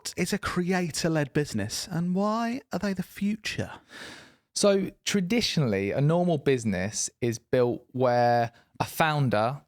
What is a creator-led business and why are they the future? So traditionally, a normal business is built where a founder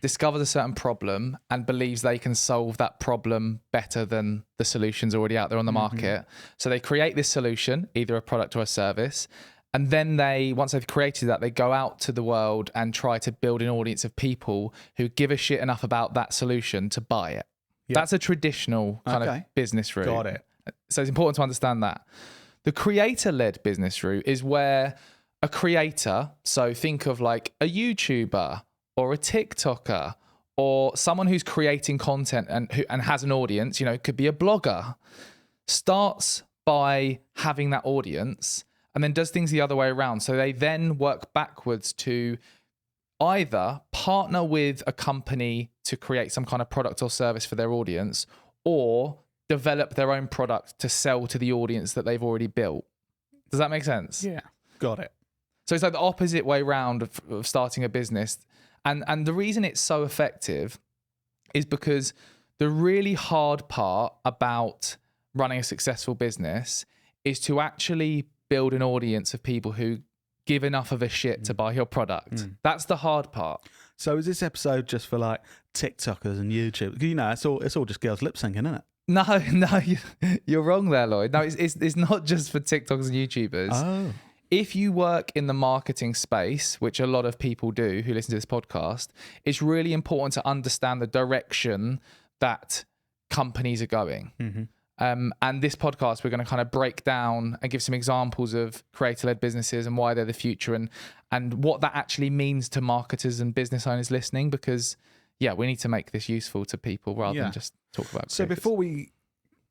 discovers a certain problem and believes they can solve that problem better than the solutions already out there on the market. So they create this solution, either a product or a service. And then once they've created that, they go out to the world and try to build an audience of people who give a shit enough about that solution to buy it. Yep. That's a traditional kind of business route. Got it. So it's important to understand that. The creator-led business route is where a creator, so think of like a YouTuber or a TikToker or someone who's creating content and has an audience, it could be a blogger, starts by having that audience and then does things the other way around. So they then work backwards to either partner with a company to create some kind of product or service for their audience, or develop their own product to sell to the audience that they've already built. Does that make sense? Yeah, got it. So it's like the opposite way round of starting a business. And the reason it's so effective is because the really hard part about running a successful business is to actually build an audience of people who give enough of a shit to buy your product. That's the hard part. So is this episode just for like TikTokers and YouTube? It's all just girls lip syncing, isn't it? No, you're wrong there, Lloyd. No, it's not just for TikTokers and YouTubers. Oh. If you work in the marketing space, which a lot of people do who listen to this podcast, it's really important to understand the direction that companies are going. And this podcast, we're going to kind of break down and give some examples of creator-led businesses and why they're the future and what that actually means to marketers and business owners listening, because we need to make this useful to people rather than just talk about creators. So before we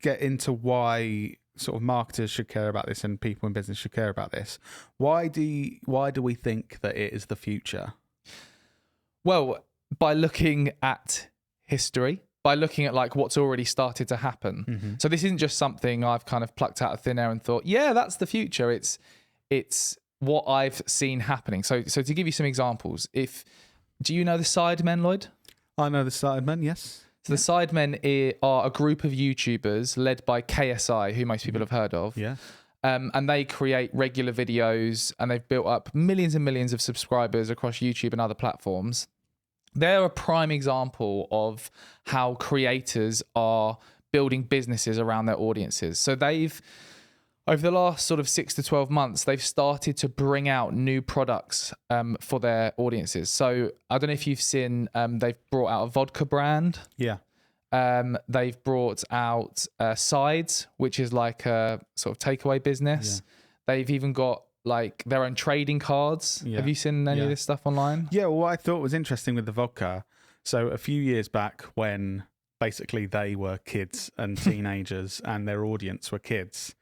get into why sort of marketers should care about this and people in business should care about this, why do we think that it is the future? Well, by looking at history, by looking at like what's already started to happen. So this isn't just something I've kind of plucked out of thin air and thought, yeah, that's the future. It's what I've seen happening. So to give you some examples, do you know the Sidemen, Lloyd? I know the Sidemen, yes. So the Sidemen are a group of YouTubers led by KSI, who most people have heard of. Yeah. And they create regular videos and they've built up millions and millions of subscribers across YouTube and other platforms. They're a prime example of how creators are building businesses around their audiences. So over the last sort of 6 to 12 months, they've started to bring out new products for their audiences. So I don't know if you've seen, they've brought out a vodka brand. Yeah. They've brought out Sides, which is like a sort of takeaway business. Yeah. They've even got like their own trading cards. Yeah. Have you seen any of this stuff online? Yeah, well, what I thought was interesting with the vodka, so a few years back when basically they were kids and teenagers and their audience were kids,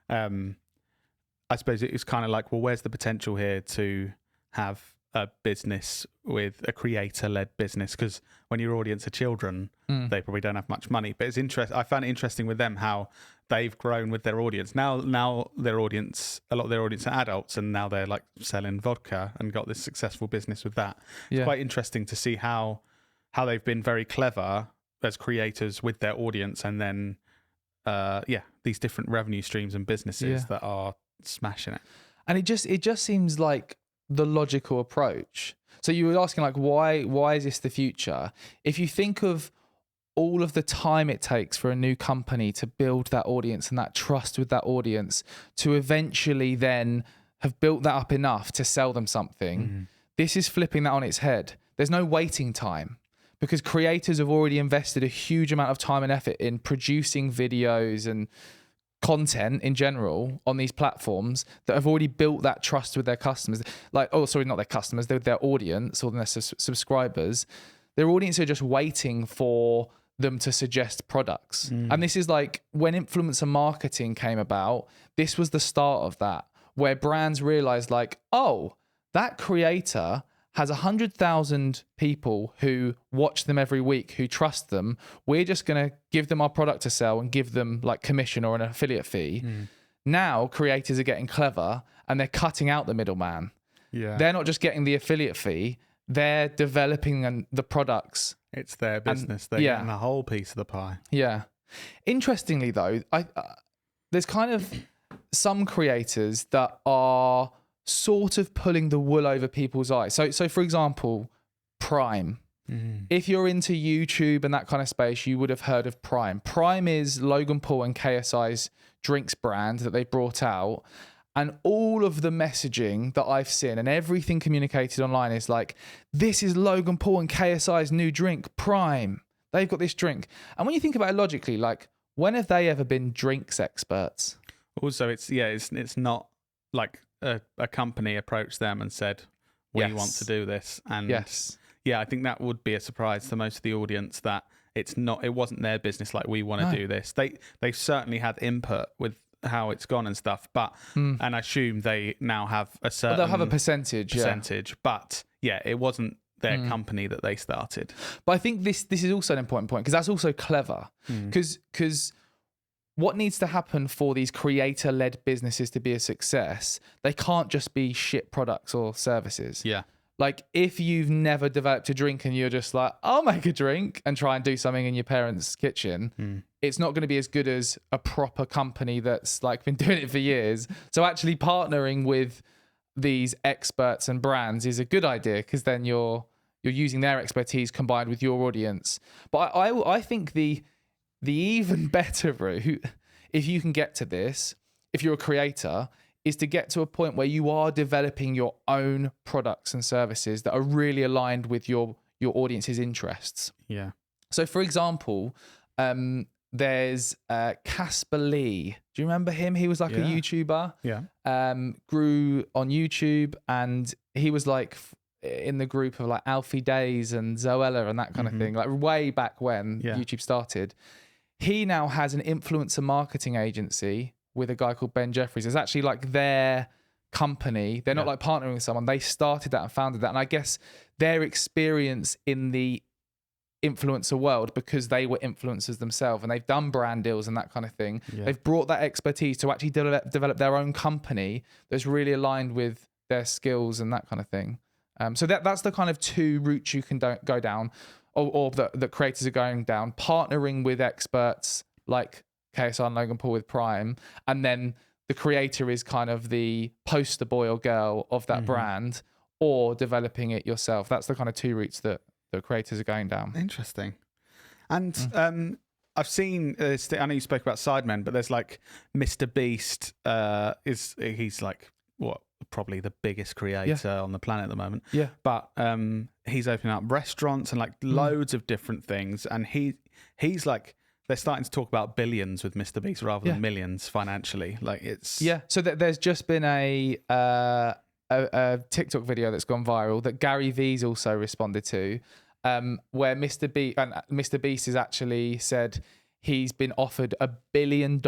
I suppose it was kind of like, well, where's the potential here to have a business with a creator-led business? Because when your audience are children, they probably don't have much money. But I found it interesting with them how they've grown with their audience. Now their audience, a lot of their audience are adults, and now they're like selling vodka and got this successful business with that. It's quite interesting to see how they've been very clever as creators with their audience, and then these different revenue streams and businesses that are smashing it. And it just seems like the logical approach. So you were asking like, why is this the future? If you think of all of the time it takes for a new company to build that audience and that trust with that audience to eventually then have built that up enough to sell them something, this is flipping that on its head. There's no waiting time, because creators have already invested a huge amount of time and effort in producing videos and content in general on these platforms that have already built that trust with their customers. Like, not their customers, they're their audience or their subscribers. Their audience are just waiting for them to suggest products. And this is like when influencer marketing came about, this was the start of that, where brands realized like, oh, that creator has 100,000 people who watch them every week, who trust them. We're just going to give them our product to sell and give them like commission or an affiliate fee. Now creators are getting clever and they're cutting out the middleman. Yeah. They're not just getting the affiliate fee, they're developing the products. It's their business. They're getting the whole piece of the pie. Yeah. Interestingly, though, there's kind of some creators that are sort of pulling the wool over people's eyes. So for example, Prime. If you're into YouTube and that kind of space, you would have heard of Prime. Prime is Logan Paul and KSI's drinks brand that they brought out. And all of the messaging that I've seen and everything communicated online is like, this is Logan Paul and KSI's new drink, Prime. They've got this drink. And when you think about it logically, like, when have they ever been drinks experts? Also, it's not like a company approached them and said, we want to do this. And I think that would be a surprise to most of the audience that it wasn't their business. Like, we want to do this. They've certainly had input with how it's gone and stuff, but and I assume they now have a certain they'll have a percentage, but it wasn't their company that they started. But I think this is also an important point, because that's also clever, because what needs to happen for these creator-led businesses to be a success, they can't just be shit products or services. Yeah. Like, if you've never developed a drink and you're just like, I'll make a drink and try and do something in your parents' kitchen, it's not going to be as good as a proper company that's like been doing it for years. So actually partnering with these experts and brands is a good idea, because then you're using their expertise combined with your audience. But I think the even better route, if you can get to this, if you're a creator, is to get to a point where you are developing your own products and services that are really aligned with your audience's interests. Yeah. So, for example, there's Casper Lee. Do you remember him? He was like a YouTuber. Yeah. Grew on YouTube, and he was like in the group of like Alfie Days and Zoella and that kind of thing, like way back when YouTube started. He now has an influencer marketing agency with a guy called Ben Jeffries. It's actually like their company. They're not like partnering with someone. They started that and founded that. And I guess their experience in the influencer world, because they were influencers themselves and they've done brand deals and that kind of thing, they've brought that expertise to actually develop their own company that's really aligned with their skills and that kind of thing. So that's the kind of two routes you can go down, or that creators are going down: partnering with experts like KSI and Logan Paul with Prime, and then the creator is kind of the poster boy or girl of that brand, or developing it yourself. That's the kind of two routes that the creators are going down. Interesting. And I've seen, I know you spoke about Sidemen, but there's like Mr. Beast, he's like, probably the biggest creator on the planet at the moment. Yeah. But he's opening up restaurants and like loads of different things. And he's like, they're starting to talk about billions with Mr. Beast rather than millions financially. Like, it's... Yeah. So there's just been a TikTok video that's gone viral that Gary V's also responded to, where Mr. Beast has actually said he's been offered $1 billion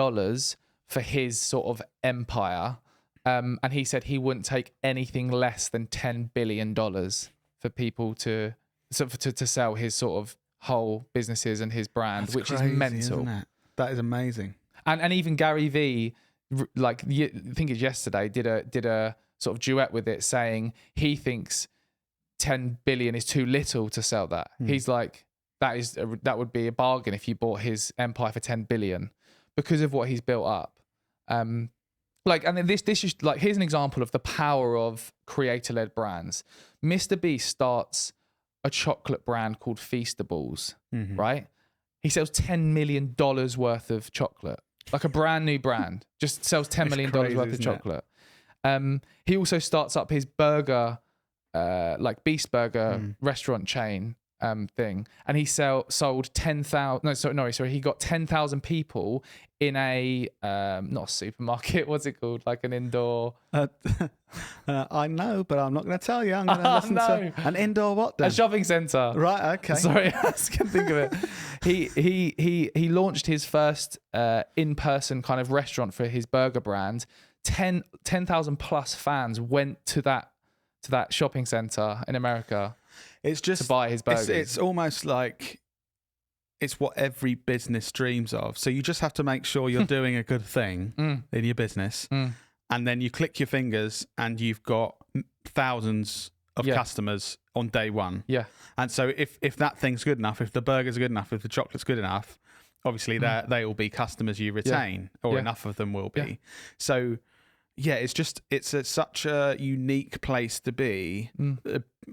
for his sort of empire. And he said he wouldn't take anything less than $10 billion for people to sell his sort of whole businesses and his brand. That's which crazy, is mental. Isn't it? That is amazing. And even Gary V, like, I think it's yesterday, did a sort of duet with it, saying he thinks 10 billion is too little to sell that. He's like, that would be a bargain if you bought his empire for 10 billion because of what he's built up. Like, and then this is like, here's an example of the power of creator-led brands. Mr. Beast starts a chocolate brand called Feastables, right? He sells $10 million worth of chocolate, like a brand new brand, just sells $10 million worth of chocolate. He also starts up his burger, like Beast Burger restaurant chain thing, and he sold 10,000. No, sorry. He got 10,000 people in a not a supermarket. What's it called? Like an indoor. I know, but I'm not going to tell you. I'm going to listen to an indoor what? Then? A shopping centre. Right. Okay. Sorry, I just can't think of it. He launched his first in-person kind of restaurant for his burger brand. 10,000 plus fans went to that shopping centre in America. It's just to buy his burgers. It's almost like it's what every business dreams of. So you just have to make sure you're doing a good thing in your business, and then you click your fingers, and you've got thousands of customers on day one. Yeah. And so if that thing's good enough, if the burgers are good enough, if the chocolate's good enough, obviously they will be customers you retain, or enough of them will be. Yeah. So yeah, it's such a unique place to be.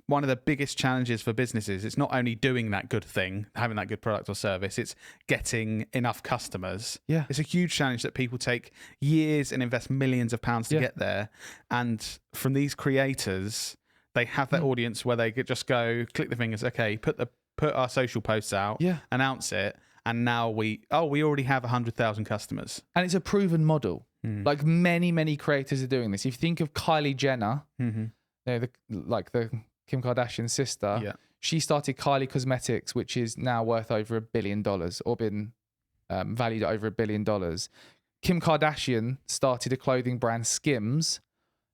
One of the biggest challenges for businesses, it's not only doing that good thing, having that good product or service, it's getting enough customers. Yeah. It's a huge challenge that people take years and invest millions of pounds to get there. And from these creators, they have that audience where they could just go, click the fingers, okay, put our social posts out, announce it, and now we already have 100,000 customers. And it's a proven model. Like many creators are doing this. If you think of Kylie Jenner, you know, the Kim Kardashian's sister, she started Kylie Cosmetics, which is now worth over $1 billion, or been valued at over $1 billion. Kim Kardashian started a clothing brand, Skims,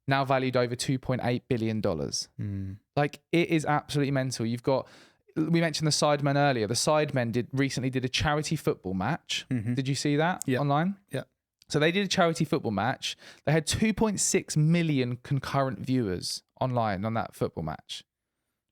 now valued over $2.8 billion. Like, it is absolutely mental. You've got, we mentioned the Sidemen earlier. The Sidemen recently did a charity football match. Did you see that online? Yeah. So they did a charity football match. They had 2.6 million concurrent viewers online on that football match.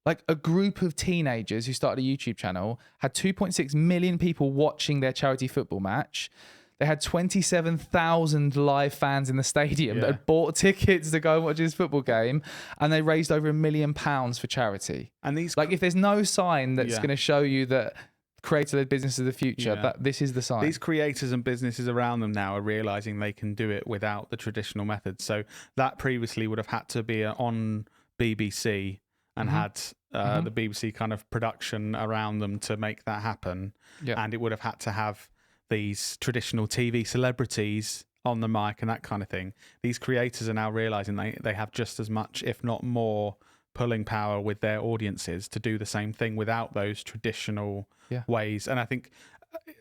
Like, a group of teenagers who started a YouTube channel had 2.6 million people watching their charity football match. They had 27,000 live fans in the stadium that had bought tickets to go and watch this football game, and they raised over £1 million for charity. And these, like, if there's no sign that's going to show you that creator-led business of the future, that this is the sign. These creators and businesses around them now are realizing they can do it without the traditional methods. So that previously would have had to be on BBC and had the BBC kind of production around them to make that happen. And it would have had to have these traditional TV celebrities on the mic and that kind of thing. These creators are now realizing they have just as much, if not more, pulling power with their audiences to do the same thing without those traditional ways. And I think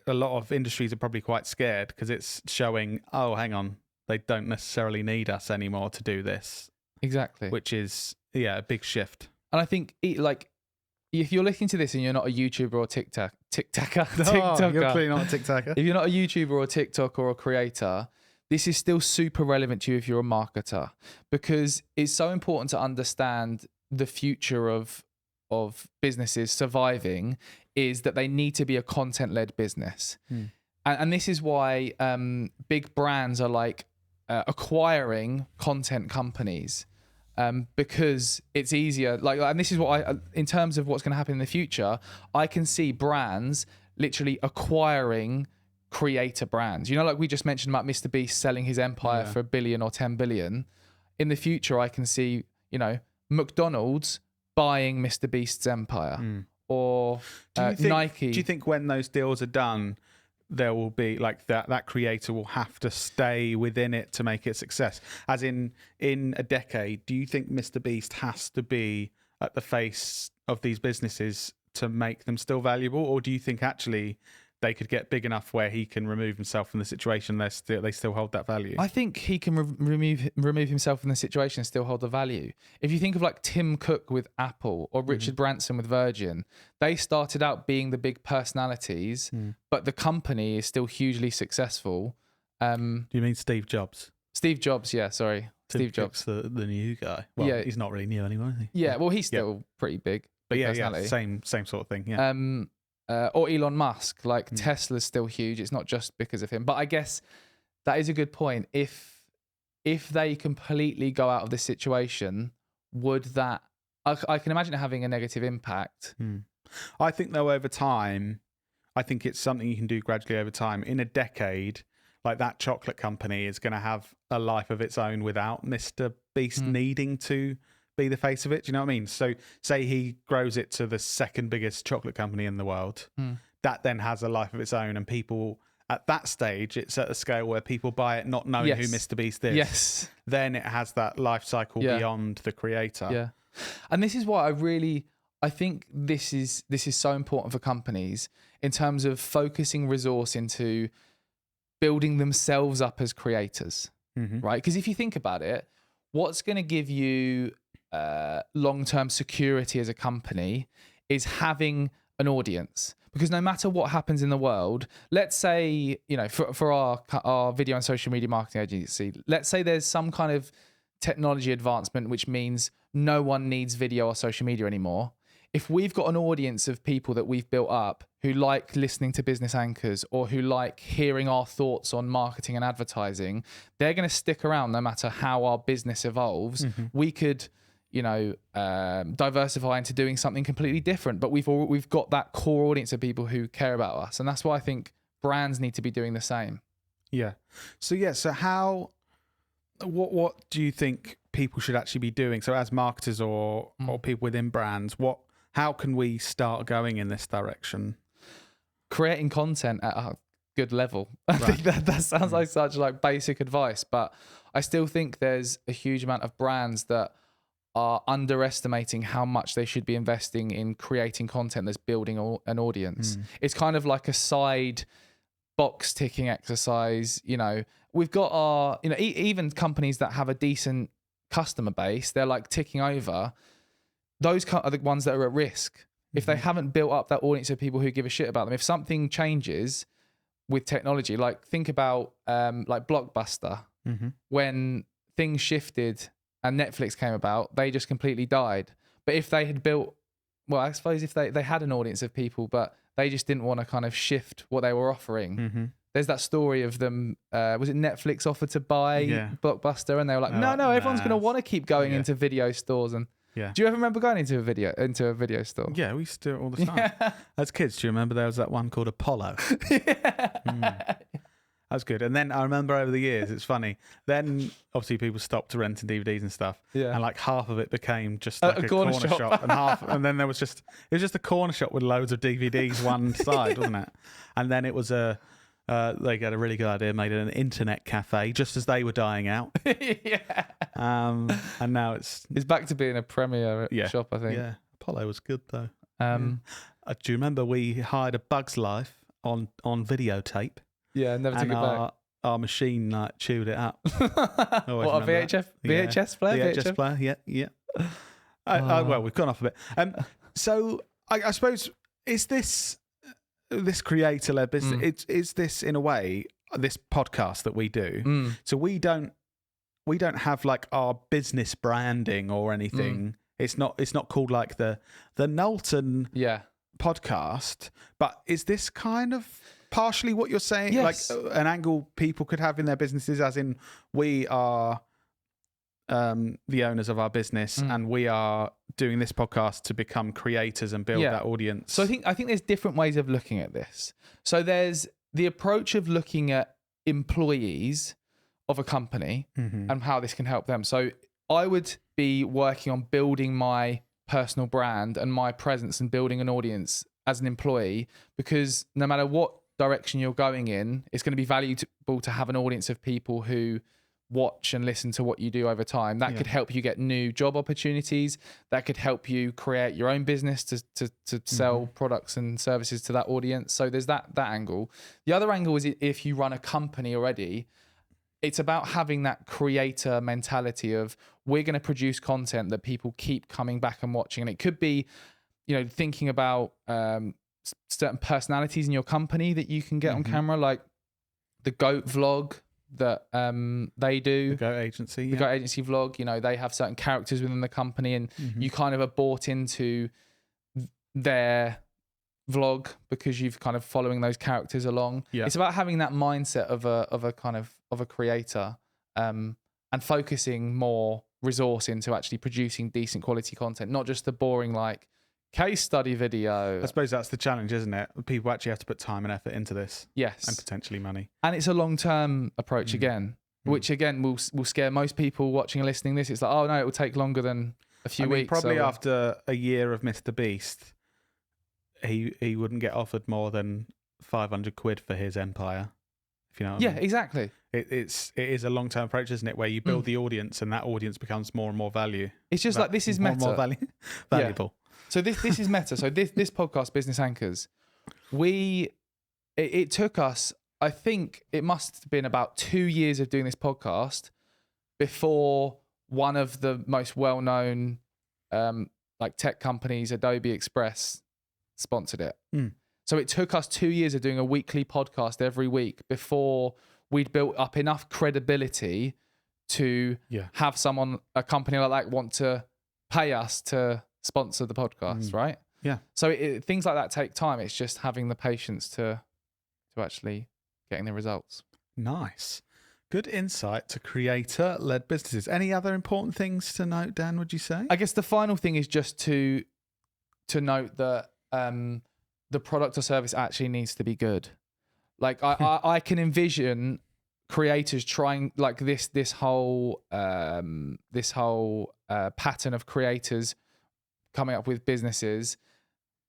a lot of industries are probably quite scared because it's showing, oh, hang on, they don't necessarily need us anymore to do this. Exactly. Which is, a big shift. And I think, like, if you're listening to this and you're not a YouTuber or TikToker, you're clearly not a TikToker. If you're not a YouTuber or a TikToker or a creator, this is still super relevant to you if you're a marketer, because it's so important to understand the future of businesses surviving is that they need to be a content-led business. And this is why big brands are like acquiring content companies. Because it's easier, and this is what in terms of what's going to happen in the future, I can see brands literally acquiring creator brands. You know, like we just mentioned about Mr. Beast selling his empire for $1 billion or 10 billion. In the future, I can see, McDonald's buying Mr. Beast's empire, or Nike. Do you think when those deals are done, there will be like that creator will have to stay within it to make it a success? As in a decade, do you think Mr. Beast has to be at the face of these businesses to make them still valuable? Or do you think actually they could get big enough where he can remove himself from the situation, they still hold that value? I think he can remove himself from the situation and still hold the value. If you think of like Tim Cook with Apple or Richard Branson with Virgin, they started out being the big personalities, but the company is still hugely successful. Do you mean Steve Jobs? Steve Jobs, yeah, sorry. Tim Steve Jobs. Cook's the new guy. Well, he's not really new anymore, is he? Yeah, well, he's still pretty big. But same sort of thing, yeah. Or Elon Musk, like Tesla's still huge. It's not just because of him, but I guess that is a good point. If they completely go out of this situation, would that? I can imagine it having a negative impact. I think though, over time, I think it's something you can do gradually over time. In a decade, like that chocolate company is going to have a life of its own without Mr. Beast needing to be the face of it. Do you know what I mean? So say he grows it to the second biggest chocolate company in the world, that then has a life of its own, and people at that stage, it's at a scale where people buy it not knowing who Mr. Beast is. Yes. Then it has that life cycle beyond the creator. Yeah. And this is why I think this is so important for companies in terms of focusing resource into building themselves up as creators, right? Because if you think about it, what's going to give you long-term security as a company is having an audience. Because no matter what happens in the world, let's say, for our video and social media marketing agency, let's say there's some kind of technology advancement which means no one needs video or social media anymore. if we've got an audience of people that we've built up who like listening to business anchors or who like hearing our thoughts on marketing and advertising, they're going to stick around no matter how our business evolves. We could, diversify into doing something completely different, but we've got that core audience of people who care about us, and that's why I think brands need to be doing the same. Yeah. So what do you think people should actually be doing? So as marketers or people within brands, how can we start going in this direction? Creating content at a good level. I think that sounds like such like basic advice, but I still think there's a huge amount of brands that are underestimating how much they should be investing in creating content that's building an audience. It's kind of like a side box ticking exercise. We've got our, even companies that have a decent customer base, they're like ticking over. Those are the ones that are at risk. If they haven't built up that audience of people who give a shit about them, if something changes with technology, like think about like Blockbuster, when things shifted and Netflix came about, they just completely died. But if they had built, well, I suppose if they had an audience of people, but they just didn't want to kind of shift what they were offering. There's that story of them, was it Netflix offered to buy Blockbuster, and they were like, no, everyone's going to want to keep going into video stores. And do you ever remember going into a video store? Yeah, we used to do it all the time. As kids, do you remember there was that one called Apollo? That was good. And then I remember over the years, it's funny, then obviously people stopped renting DVDs and stuff. Yeah. And like half of it became just like a corner shop. And then it was just a corner shop with loads of DVDs one side, wasn't it? And then it was they got a really good idea, made it an internet cafe just as they were dying out. And now it's back to being a premier shop, I think. Yeah. Apollo was good though. Do you remember we hired a Bug's Life on videotape? Yeah, never took it back. Our machine chewed it up. What, a VHS player? VHS player, yeah. Well, we've gone off a bit. So I suppose, is this creator-led business, is this in a way, this podcast that we do, so we don't have like our business branding or anything. It's not called like the Knowlton podcast, but is this kind of partially what you're saying? Yes. Like an angle people could have in their businesses, as in we are the owners of our business and we are doing this podcast to become creators and build that audience. So I think there's different ways of looking at this. So there's the approach of looking at employees of a company and how this can help them. So I would be working on building my personal brand and my presence and building an audience as an employee, because no matter what direction you're going in, it's going to be valuable to have an audience of people who watch and listen to what you do over time. That could help you get new job opportunities. That could help you create your own business to sell products and services to that audience. So there's that angle. The other angle is if you run a company already, it's about having that creator mentality of, we're going to produce content that people keep coming back and watching. And it could be, thinking about certain personalities in your company that you can get on camera, like the GOAT vlog that they do. The GOAT agency. The GOAT agency vlog, they have certain characters within the company, and you kind of are bought into their vlog because you've kind of following those characters along. Yeah. It's about having that mindset of a creator, and focusing more resource into actually producing decent quality content, not just the boring like case study video. I suppose that's the challenge, isn't it? People actually have to put time and effort into this. Yes. And potentially money. And it's a long-term approach again, which again will scare most people watching and listening this. It's like, oh no, it will take longer than a few weeks. Probably after a year of Mr. Beast, he wouldn't get offered more than 500 quid for his empire. If you know what I mean. Exactly. It is a long-term approach, isn't it? Where you build the audience and that audience becomes more and more value. It's just like, this is meta. More valuable. So this is meta. So this podcast, Business Anchors, it took us, I think it must have been about 2 years of doing this podcast before one of the most well-known like tech companies, Adobe Express, sponsored it. So it took us 2 years of doing a weekly podcast every week before we'd built up enough credibility to have a company like that want to pay us to sponsor the podcast, right? Yeah. So things like that take time. It's just having the patience to actually getting the results. Nice. Good insight to creator-led businesses. Any other important things to note, Dan, would you say? I guess the final thing is just to note that the product or service actually needs to be good. Like I can envision creators trying like this whole pattern of creators coming up with businesses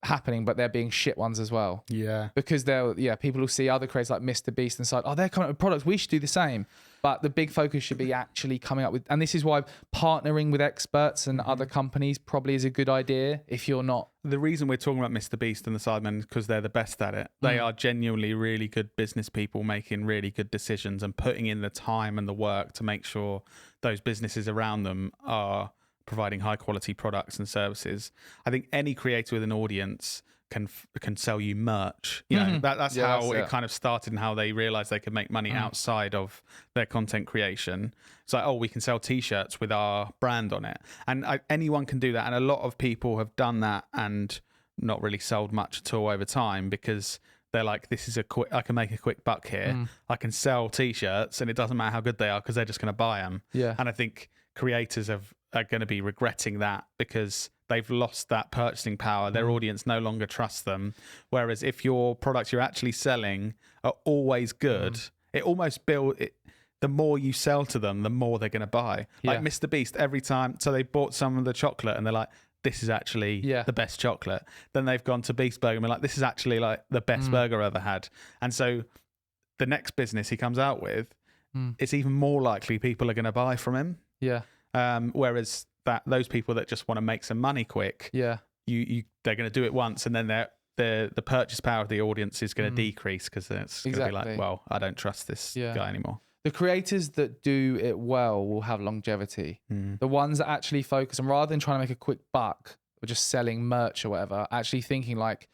happening, but they're being shit ones as well. Yeah. Because people will see other creators like Mr. Beast and decide, oh, they're coming up with products, we should do the same. But the big focus should be actually coming up with, and this is why partnering with experts and other companies probably is a good idea if you're not. The reason we're talking about Mr. Beast and the Sidemen is because they're the best at it. They are genuinely really good business people making really good decisions and putting in the time and the work to make sure those businesses around them are providing high quality products and services. I think any creator with an audience can sell you merch. You know, that's how it kind of started and how they realized they could make money outside of their content creation. It's like, oh, we can sell t-shirts with our brand on it. And anyone can do that. And a lot of people have done that and not really sold much at all over time because they're like, this is I can make a quick buck here. I can sell t-shirts and it doesn't matter how good they are because they're just going to buy them. Yeah. And I think creators are going to be regretting that because they've lost that purchasing power. Their audience no longer trusts them. Whereas if your products you're actually selling are always good, it almost the more you sell to them, the more they're going to buy. Like Mr. Beast, every time, so they bought some of the chocolate and they're like, this is actually the best chocolate. Then they've gone to Beast Burger and been like, this is actually like the best burger I've ever had. And so the next business he comes out with, it's even more likely people are going to buy from him. Yeah. Whereas those people that just want to make some money quick, they're going to do it once, and then the purchase power of the audience is going to decrease because it's going to be like, well, I don't trust this guy anymore. The creators that do it well will have longevity. The ones that actually focus on, rather than trying to make a quick buck or just selling merch or whatever, actually thinking like,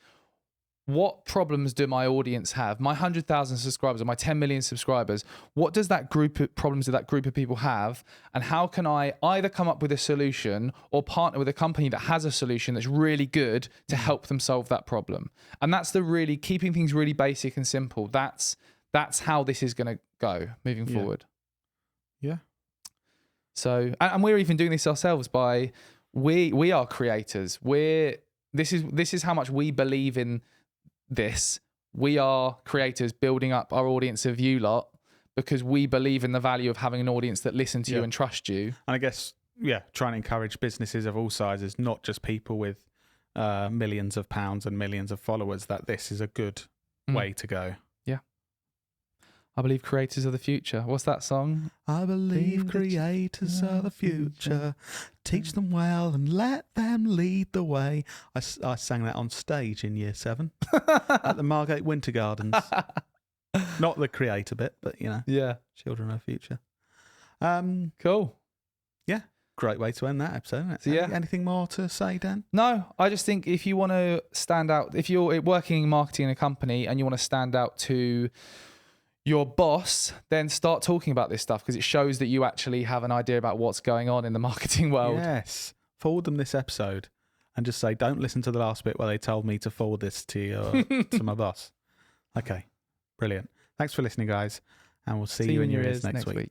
what problems do my audience have? My 100,000 subscribers or my 10 million subscribers, what does that problems do that group of people have? And how can I either come up with a solution or partner with a company that has a solution that's really good to help them solve that problem? And that's keeping things really basic and simple. That's how this is going to go moving forward. Yeah. So, and we're even doing this ourselves by, we are creators. This is how much we believe in this. We are creators building up our audience of you lot because we believe in the value of having an audience that listen to you and trust you. And I guess, trying to encourage businesses of all sizes, not just people with millions of pounds and millions of followers, that this is a good way to go. Yeah. I believe creators are the future. What's that song? I believe creators are the future. Teach them well and let them lead the way. I sang that on stage in year 7 at the Margate Winter Gardens. Not the creator bit, but children are the future. Cool. Yeah, great way to end that episode. So, anything more to say, Dan? No, I just think if you want to stand out, if you're working in marketing in a company and you want to stand out to your boss, then start talking about this stuff because it shows that you actually have an idea about what's going on in the marketing world. Yes. Forward them this episode and just say, don't listen to the last bit where they told me to forward this to my boss. Okay. Brilliant. Thanks for listening, guys. And we'll see you in your ears next week.